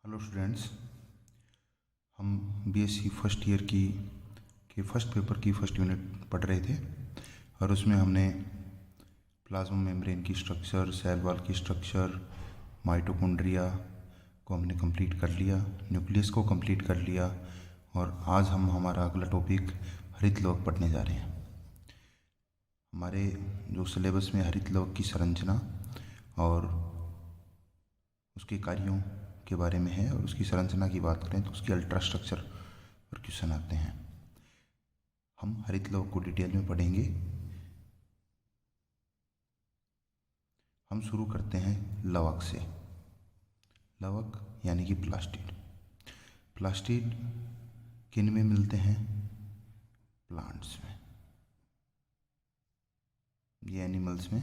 Hello students, हम BSc first year के first paper की फर्स्ट यूनिट पढ़ रहे थे और उसमें हमने प्लाज्मा मेम्ब्रेन की स्ट्रक्चर, सेल वॉल की स्ट्रक्चर, माइटोकॉन्ड्रिया को हमने कंप्लीट कर लिया, न्यूक्लियस को कंप्लीट कर लिया और आज हम हमारा अगला टॉपिक हरित लवक पढ़ने जा रहे हैं। हमारे जो सिलेबस में हरित लवक की संरचना और उसके कार्यों के बारे में है और उसकी संरचना की बात करें तो उसकी अल्ट्रा स्ट्रक्चर पर क्वेश्चन आते हैं। हम हरित लवक को डिटेल में पढ़ेंगे। हम शुरू करते हैं लवक से। लवक यानी कि प्लास्टिड। प्लास्टिड किन में मिलते हैं? प्लांट्स में। ये एनिमल्स में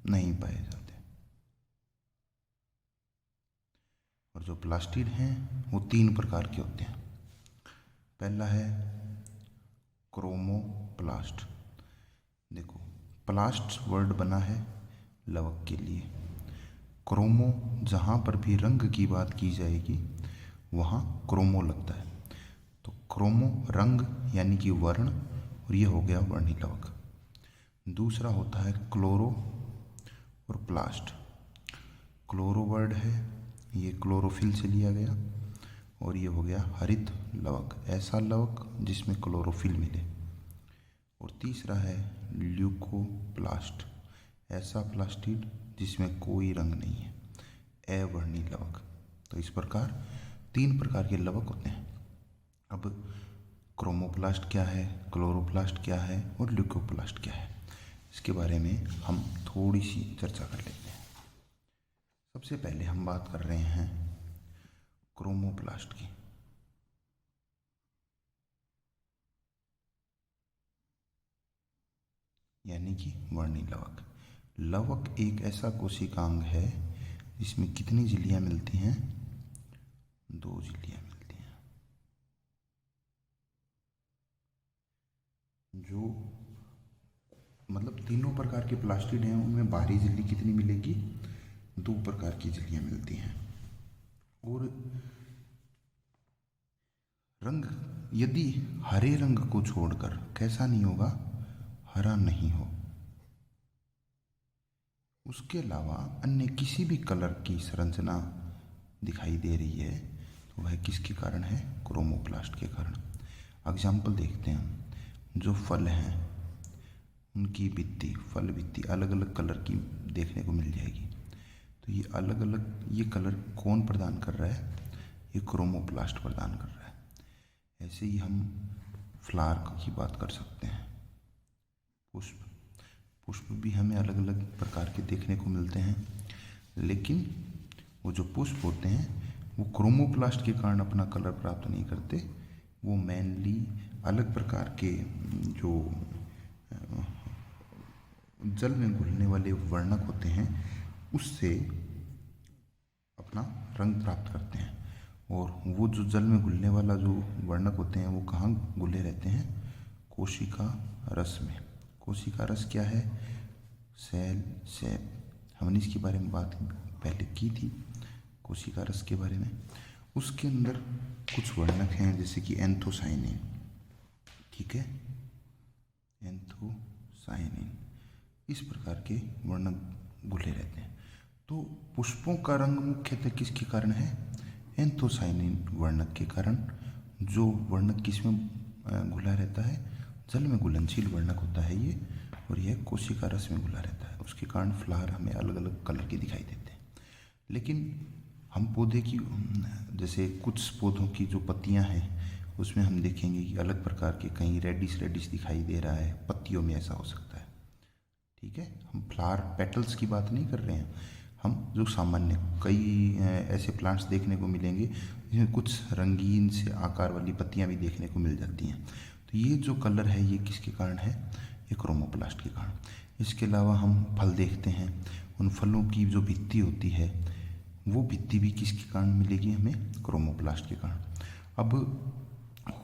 नहीं पाए जाते। और जो प्लास्टिड हैं वो 3 प्रकार के होते हैं। पहला है क्रोमोप्लास्ट। देखो, प्लास्ट वर्ड बना है लवक के लिए। क्रोमो, जहाँ पर भी रंग की बात की जाएगी वहाँ क्रोमो लगता है, तो क्रोमो रंग यानी कि वर्ण, और ये हो गया वर्णी लवक। दूसरा होता है क्लोरो और प्लास्ट। क्लोरो वर्ड है, ये क्लोरोफिल से लिया गया, और ये हो गया हरित लवक, ऐसा लवक जिसमें क्लोरोफिल मिले। और तीसरा है ल्यूकोप्लास्ट, ऐसा प्लास्टिड जिसमें कोई रंग नहीं है, अवर्णी लवक। तो इस प्रकार 3 प्रकार के लवक होते हैं। अब क्रोमोप्लास्ट क्या है, क्लोरोप्लास्ट क्या है और ल्यूकोप्लास्ट क्या है, इसके बारे में हम थोड़ी सी चर्चा कर लेते हैं। सबसे पहले हम बात कर रहे हैं क्रोमोप्लास्ट की। यानी कि वर्णी लवक। लवक एक ऐसा कोशिकांग है जिसमें कितनी झिल्लियां मिलती हैं? 2 झिल्लियां मिलती हैं। जो मतलब तीनों प्रकार के प्लास्टिड हैं उनमें बाहरी झिल्ली कितनी मिलेगी? 2 प्रकार की झिल्लियां मिलती हैं। और रंग यदि हरे रंग को छोड़कर कैसा नहीं होगा? हरा नहीं हो, उसके अलावा अन्य किसी भी कलर की संरचना दिखाई दे रही है तो वह किसके कारण है? क्रोमोप्लास्ट के कारण। एग्जाम्पल देखते हैं। जो फल हैं उनकी भित्ति, फल भित्ति अलग अलग कलर की देखने को मिल जाएगी। तो ये अलग अलग ये कलर कौन प्रदान कर रहा है? ये क्रोमोप्लास्ट प्रदान कर रहा है। ऐसे ही हम फ्लावर की बात कर सकते हैं। पुष्प, पुष्प भी हमें अलग अलग प्रकार के देखने को मिलते हैं, लेकिन वो जो पुष्प होते हैं वो क्रोमोप्लास्ट के कारण अपना कलर प्राप्त नहीं करते। वो मेनली अलग प्रकार के जो जल में घुलने वाले वर्णक होते हैं उससे अपना रंग प्राप्त करते हैं। और वो जो जल में घुलने वाला जो वर्णक होते हैं वो कहाँ घुले रहते हैं? कोशिका रस में। कोशिका रस क्या है? Cell sap. हमने इसके बारे में बात पहले की थी, कोशिका रस के बारे में। उसके अंदर कुछ वर्णक हैं जैसे कि एंथोसाइनिन, ठीक है, एंथोसाइनिन, इस प्रकार के वर्णक घुले रहते हैं। तो पुष्पों का रंग मुख्यतः किसके कारण है? एंथोसाइनिन वर्णक के कारण। जो वर्णक किसमें घुला रहता है? जल में घुलनशील वर्णक होता है ये, और यह कोशिका रस में घुला रहता है। उसके कारण फ्लावर हमें अलग अलग कलर के दिखाई देते हैं। लेकिन हम पौधे की, जैसे कुछ पौधों की जो पत्तियां हैं उसमें हम देखेंगे कि अलग प्रकार के, कहीं रेडिश रेडिश दिखाई दे रहा है, पत्तियों में ऐसा हो सकता है, ठीक है। हम फ्लावर पेटल्स की बात नहीं कर रहे हैं, हम जो सामान्य कई ऐसे प्लांट्स देखने को मिलेंगे जिसमें कुछ रंगीन से आकार वाली पत्तियां भी देखने को मिल जाती हैं। तो ये जो कलर है ये किसके कारण है? ये क्रोमोप्लास्ट के कारण। इसके अलावा हम फल देखते हैं, उन फलों की जो भित्ति होती है वो भित्ति भी किसके कारण मिलेगी हमें? क्रोमोप्लास्ट के कारण। अब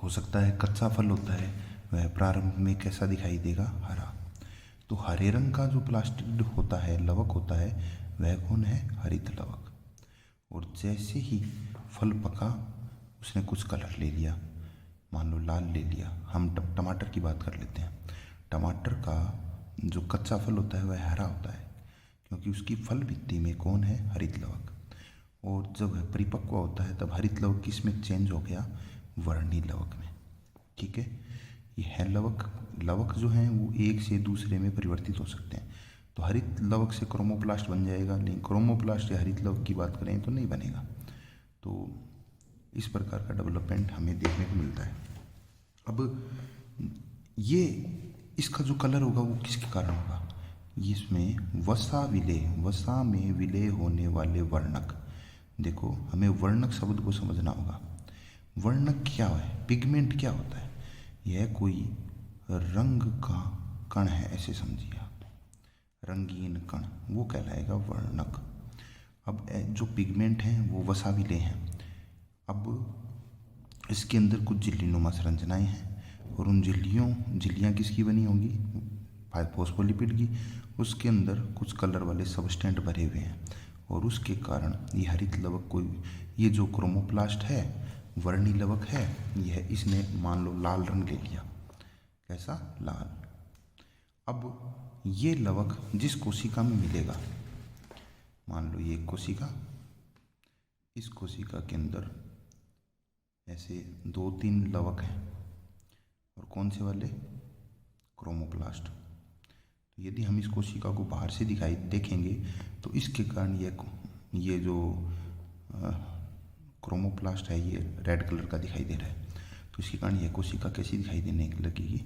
हो सकता है कच्चा फल होता है, वह प्रारंभ में कैसा दिखाई देगा? हरा। तो हरे रंग का जो प्लास्टिड होता है, लवक होता है, वह कौन है? हरित लवक। और जैसे ही फल पका उसने कुछ कलर ले लिया, मान लो लाल ले लिया। हम टमाटर की बात कर लेते हैं। टमाटर का जो कच्चा फल होता है वह हरा होता है, क्योंकि उसकी फल भित्ति में कौन है, हरित लवक। और जब वह परिपक्व होता है तब हरित लवक किस में चेंज हो गया, वर्णी लवक में। ठीक है, यह लवक जो हैं वो एक से दूसरे में परिवर्तित हो सकते हैं। तो हरित लवक से क्रोमोप्लास्ट बन जाएगा, लेकिन क्रोमोप्लास्ट या हरित लवक की बात करें तो नहीं बनेगा। तो इस प्रकार का डेवलपमेंट हमें देखने को मिलता है। अब ये इसका जो कलर होगा वो किसके कारण होगा, इसमें वसा में विलय होने वाले वर्णक। देखो, हमें वर्णक शब्द को समझना होगा। वर्णक क्या है, पिगमेंट क्या होता है, यह कोई रंग का कण है, ऐसे समझिए आप, रंगीन कण, वो कहलाएगा वर्णक। अब जो पिगमेंट हैं वो वसा विलेय हैं। अब इसके अंदर कुछ झिल्लीनुमा संरचनाएं हैं, और उन झिल्लियाँ किसकी बनी होंगी, फॉस्फोलिपिड की। उसके अंदर कुछ कलर वाले सबस्टेंट भरे हुए हैं, और उसके कारण ये हरित लवक को, ये जो क्रोमोप्लास्ट है, वर्णी लवक है, यह इसने मान लो लाल रंग ले लिया। कैसा, लाल। अब ये लवक जिस कोशिका में मिलेगा, मान लो ये कोशिका, इस कोशिका के अंदर ऐसे 2-3 लवक हैं, और कौन से वाले, क्रोमोप्लास्ट। तो यदि हम इस कोशिका को बाहर से देखेंगे तो इसके कारण ये जो क्रोमोप्लास्ट है ये रेड कलर का दिखाई दे रहा है। तो इसके कारण यह कोशिका कैसी दिखाई देने लगेगी,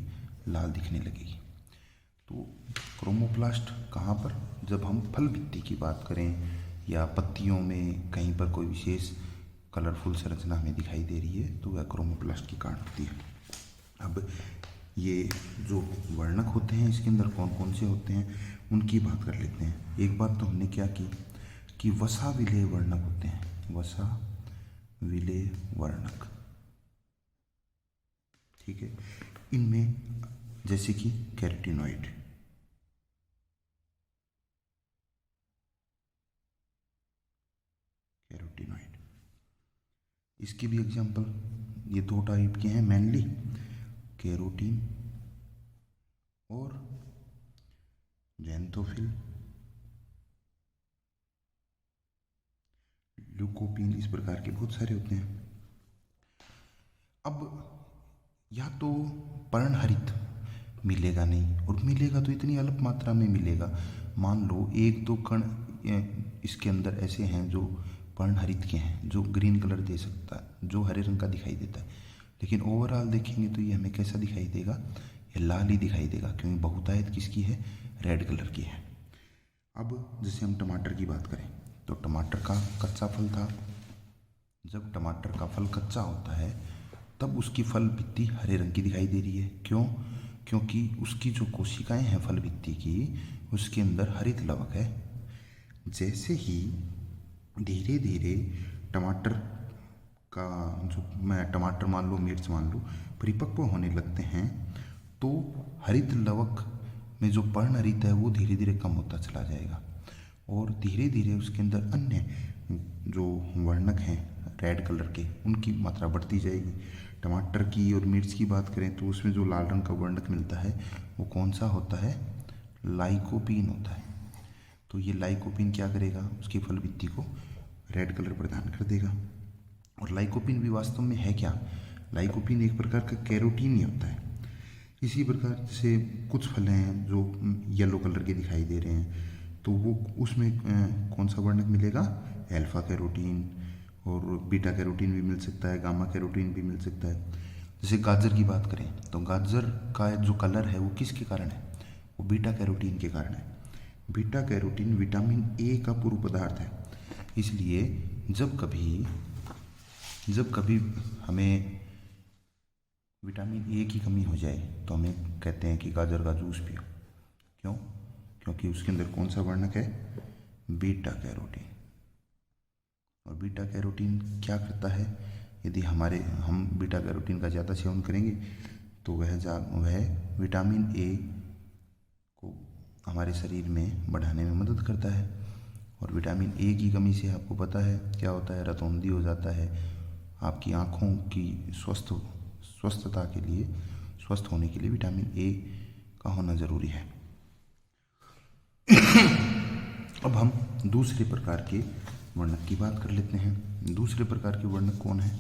लाल दिखने लगेगी। तो क्रोमोप्लास्ट कहाँ पर, जब हम फल भित्ति की बात करें या पत्तियों में कहीं पर कोई विशेष कलरफुल संरचना हमें दिखाई दे रही है, तो वह क्रोमोप्लास्ट के कारण होती है। अब ये जो वर्णक होते हैं इसके अंदर कौन कौन से होते हैं उनकी बात कर लेते हैं। एक बात तो हमने क्या की कि वसा विलेय वर्णक होते हैं, वसा विलेय वर्णक। ठीक है, इनमें जैसे कि कैरोटीनॉइड, इसके भी एग्जाम्पल ये 2 टाइप के हैं मेनली, कैरोटीन और ज़ैंथोफिल, ल्यूकोपीन, इस प्रकार के बहुत सारे होते हैं। अब या तो पर्णहरित मिलेगा नहीं, और मिलेगा तो इतनी अल्प मात्रा में मिलेगा। मान लो 1-2 कण इसके अंदर ऐसे हैं जो पर्णहरित के हैं, जो ग्रीन कलर दे सकता है, जो हरे रंग का दिखाई देता है, लेकिन ओवरऑल देखेंगे तो ये हमें कैसा दिखाई देगा, ये लाल ही दिखाई देगा, क्योंकि बहुतायत किसकी है, रेड कलर की है। अब जैसे हम टमाटर की बात करें तो टमाटर का कच्चा फल था। जब टमाटर का फल कच्चा होता है तब उसकी फल भित्ति हरे रंग की दिखाई दे रही है। क्यों, क्योंकि उसकी जो कोशिकाएं हैं फल भित्ति की, उसके अंदर हरित लवक है। जैसे ही धीरे धीरे टमाटर का टमाटर मान लो, मिर्च मान लो, परिपक्व होने लगते हैं, तो हरित लवक में जो पर्णहरित है वो धीरे धीरे कम होता चला जाएगा, और धीरे धीरे उसके अंदर अन्य जो वर्णक हैं रेड कलर के, उनकी मात्रा बढ़ती जाएगी। टमाटर की और मिर्च की बात करें तो उसमें जो लाल रंग का वर्णक मिलता है वो कौन सा होता है, लाइकोपीन होता है। तो ये लाइकोपीन क्या करेगा, उसकी फल भित्ति को रेड कलर प्रदान कर देगा। और लाइकोपीन भी वास्तव में है क्या, लाइकोपीन एक प्रकार का कैरोटीन ही होता है। इसी प्रकार से कुछ फल हैं जो येलो कलर के दिखाई दे रहे हैं, तो वो उसमें कौन सा वर्णक मिलेगा, अल्फा कैरोटीन, और बीटा कैरोटीन भी मिल सकता है, गामा कैरोटीन भी मिल सकता है। जैसे गाजर की बात करें तो गाजर का जो कलर है वो किसके कारण है, वो बीटा कैरोटीन के कारण है। बीटा कैरोटीन विटामिन ए का पूर्व पदार्थ है, इसलिए जब कभी हमें विटामिन ए की कमी हो जाए तो हमें कहते हैं कि गाजर का जूस पियो। क्यों, क्योंकि उसके अंदर कौन सा वर्णक है, बीटा कैरोटीन। और बीटा कैरोटीन क्या करता है, यदि हम बीटा कैरोटीन का ज़्यादा सेवन करेंगे तो वह विटामिन ए को हमारे शरीर में बढ़ाने में मदद करता है, और विटामिन ए की कमी से आपको पता है क्या होता है, रतौंधी हो जाता है। आपकी आँखों की स्वस्थता के लिए, स्वस्थ होने के लिए विटामिन ए का होना ज़रूरी है। अब हम दूसरे प्रकार के वर्णक की बात कर लेते हैं। दूसरे प्रकार के वर्णक कौन है?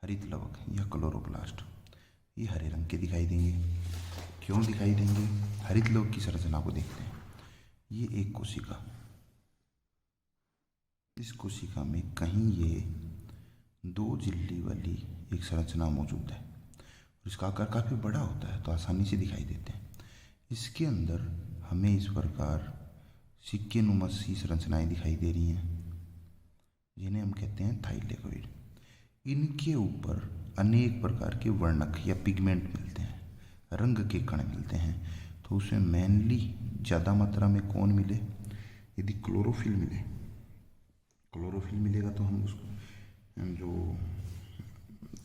हरित लवक या क्लोरोप्लास्ट। ये हरे रंग के दिखाई देंगे। क्यों दिखाई देंगे? हरित लवक की संरचना को देखते हैं। ये एक कोशिका, इस कोशिका में कहीं ये 2 झिल्ली वाली एक संरचना मौजूद है। इसका आकार काफ़ी बड़ा होता है तो आसानी से दिखाई देते हैं। इसके अंदर हमें इस प्रकार सिक्के नुमा सी संरचनाएं दिखाई दे रही हैं, जिन्हें हम कहते हैं थाइलेकोइड। इनके ऊपर अनेक प्रकार के वर्णक या पिगमेंट मिलते हैं, रंग के कण मिलते हैं। तो उसमें मेनली ज़्यादा मात्रा में कौन मिले? यदि क्लोरोफिल मिले, क्लोरोफिल मिलेगा तो हम उसको, जो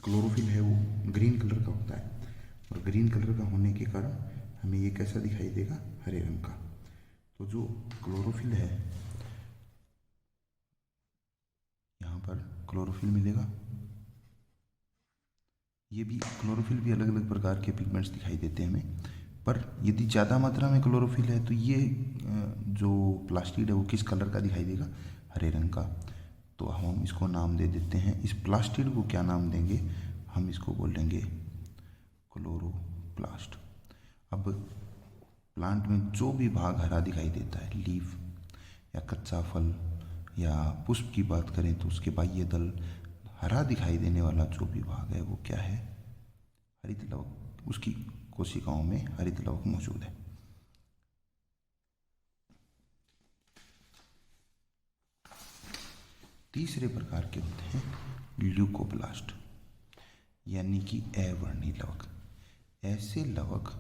क्लोरोफिल है वो ग्रीन कलर का होता है, और ग्रीन कलर का होने के कारण हमें ये कैसा दिखाई देगा? हरे रंग का। तो जो क्लोरोफिल है, यहाँ पर क्लोरोफिल मिलेगा। ये भी क्लोरोफिल भी अलग अलग प्रकार के पिगमेंट्स दिखाई देते हैं हमें, पर यदि ज़्यादा मात्रा में क्लोरोफिल है तो ये जो प्लास्टिड है वो किस कलर का दिखाई देगा? हरे रंग का। तो हम इसको नाम दे देते हैं, इस प्लास्टिड को क्या नाम देंगे? हम इसको बोलेंगे क्लोरोप्लास्ट। अब प्लांट में जो भी भाग हरा दिखाई देता है, लीफ या कच्चा फल या पुष्प की बात करें तो उसके बाह्य दल, हरा दिखाई देने वाला जो भी भाग है वो क्या है? हरित लवक। उसकी कोशिकाओं में हरित लवक मौजूद है। तीसरे प्रकार के होते हैं ल्यूकोप्लास्ट, यानी कि अवर्णी लवक। ऐसे लवक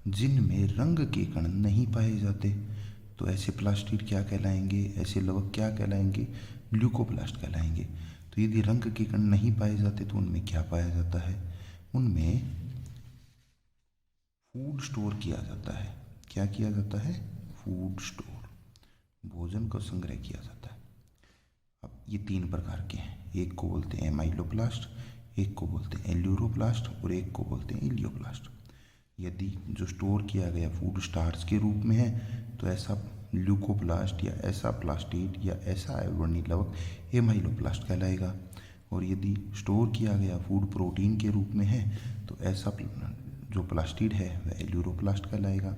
जिनमें रंग के कण नहीं पाए जाते, तो ऐसे प्लास्टिड क्या कहलाएंगे? ऐसे लवक क्या कहलाएंगे? ल्यूकोप्लास्ट कहलाएंगे। तो यदि रंग के कण नहीं पाए जाते तो उनमें क्या पाया जाता है? उनमें फूड स्टोर किया जाता है। क्या किया जाता है? फूड स्टोर, भोजन को संग्रह किया जाता है। अब ये 3 प्रकार के हैं। एक को बोलते हैं एमाइलोप्लास्ट, एक को बोलते हैं एल्यूरोप्लास्ट और एक को बोलते हैं इलियोप्लास्ट। यदि जो स्टोर किया गया फूड स्टार्च के रूप में है तो ऐसा ल्यूकोप्लास्ट या ऐसा प्लास्टिड या ऐसा अवर्णी लवक एमाइलोप्लास्ट कहलाएगा। और यदि स्टोर किया गया फूड प्रोटीन के रूप में है तो ऐसा जो प्लास्टिड है वह एल्यूरोप्लास्ट कहलाएगा।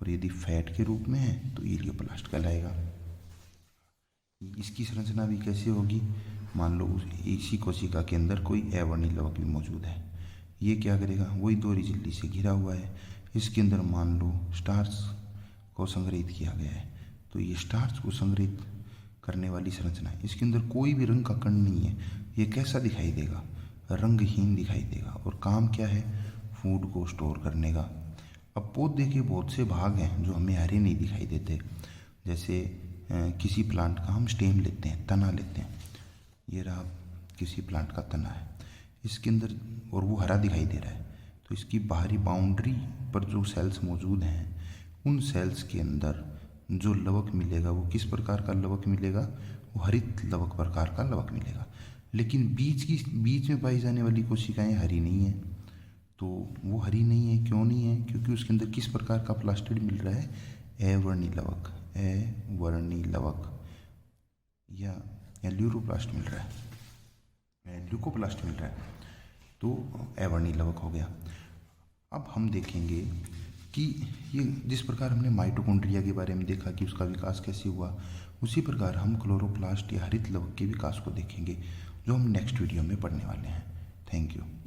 और यदि फैट के रूप में है तो इलियोप्लास्ट कहलाएगा। इसकी संरचना भी कैसे होगी? मान लो इसी कोशिका के अंदर कोई अवर्णी लवक भी मौजूद है। ये क्या करेगा? वही 2 झिल्ली से घिरा हुआ है। इसके अंदर मान लो स्टार्च को संग्रहित किया गया है, तो ये स्टार्च को संग्रहित करने वाली संरचना है। इसके अंदर कोई भी रंग का कण नहीं है। ये कैसा दिखाई देगा? रंगहीन दिखाई देगा। और काम क्या है? फूड को स्टोर करने का। अब पौधे के बहुत से भाग हैं जो हमें हरे नहीं दिखाई देते। जैसे किसी प्लांट का हम स्टेम लेते हैं, तना लेते हैं। ये रहा किसी प्लांट का तना है, इसके अंदर, और वो हरा दिखाई दे रहा है। तो इसकी बाहरी बाउंड्री पर जो सेल्स मौजूद हैं, उन सेल्स के अंदर जो लवक मिलेगा वो किस प्रकार का लवक मिलेगा? वो हरित लवक प्रकार का लवक मिलेगा। लेकिन बीच में पाई जाने वाली कोशिकाएं हरी नहीं है। तो वो हरी नहीं है, क्यों नहीं है? क्योंकि उसके अंदर किस प्रकार का प्लास्टिड मिल रहा है? अवर्णी लवक, अवर्णी लवक या ल्यूरोप्लास्ट मिल रहा है, ल्यूकोप्लास्ट मिल रहा है। तो अवर्णी लवक हो गया। अब हम देखेंगे कि ये जिस प्रकार हमने माइटोकॉन्ड्रिया के बारे में देखा कि उसका विकास कैसे हुआ, उसी प्रकार हम क्लोरोप्लास्ट या हरित लवक के विकास को देखेंगे, जो हम नेक्स्ट वीडियो में पढ़ने वाले हैं। Thank you.